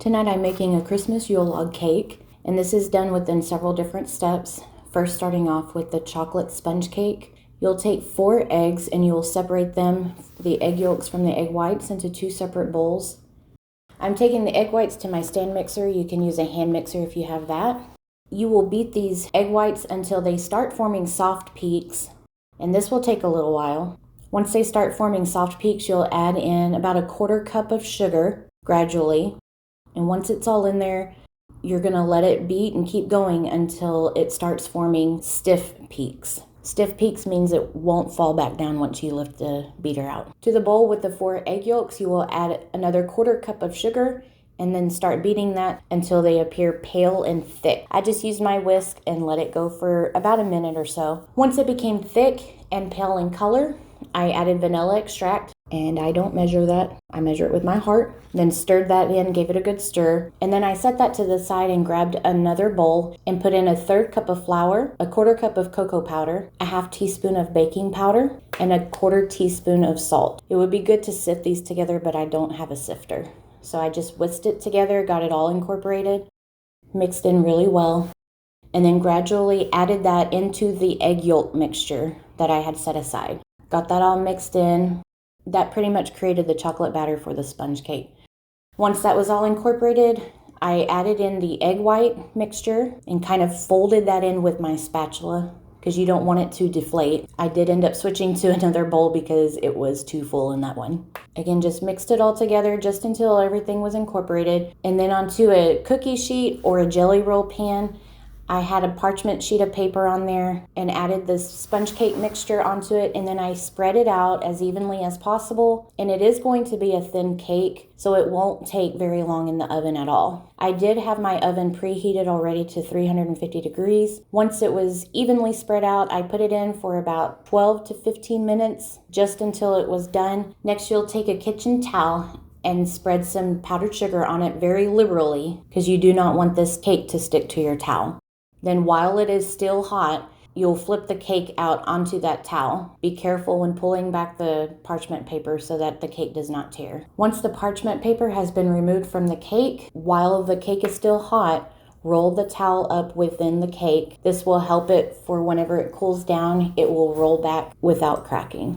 Tonight I'm making a Christmas Yule log cake, and this is done within several different steps. First, starting off with the chocolate sponge cake. You'll take 4 eggs and you'll separate them, the egg yolks from the egg whites, into 2 separate bowls. I'm taking the egg whites to my stand mixer. You can use a hand mixer if you have that. You will beat these egg whites until they start forming soft peaks, and this will take a little while. Once they start forming soft peaks, you'll add in about 1/4 cup of sugar gradually. And once it's all in there, you're gonna let it beat and keep going until it starts forming stiff peaks. Stiff peaks means it won't fall back down once you lift the beater out. To the bowl with the 4 egg yolks, you will add another 1/4 cup of sugar and then start beating that until they appear pale and thick. I just used my whisk and let it go for about a minute or so. Once it became thick and pale in color, I added vanilla extract, and I don't measure that. I measure it with my heart. Then stirred that in, gave it a good stir. And then I set that to the side and grabbed another bowl and put in 1/3 cup of flour, 1/4 cup of cocoa powder, 1/2 teaspoon of baking powder, and 1/4 teaspoon of salt. It would be good to sift these together, but I don't have a sifter. So I just whisked it together, got it all incorporated, mixed in really well, and then gradually added that into the egg yolk mixture that I had set aside. Got that all mixed in. That pretty much created the chocolate batter for the sponge cake. Once that was all incorporated, I added in the egg white mixture and kind of folded that in with my spatula because you don't want it to deflate. I did end up switching to another bowl because it was too full in that one. Again, just mixed it all together just until everything was incorporated. And then onto a cookie sheet or a jelly roll pan, I had a parchment sheet of paper on there and added the sponge cake mixture onto it, and then I spread it out as evenly as possible. And it is going to be a thin cake, so it won't take very long in the oven at all. I did have my oven preheated already to 350 degrees. Once it was evenly spread out, I put it in for about 12 to 15 minutes, just until it was done. Next, you'll take a kitchen towel and spread some powdered sugar on it very liberally because you do not want this cake to stick to your towel. Then while it is still hot, you'll flip the cake out onto that towel. Be careful when pulling back the parchment paper so that the cake does not tear. Once the parchment paper has been removed from the cake, while the cake is still hot, roll the towel up within the cake. This will help it for whenever it cools down, it will roll back without cracking.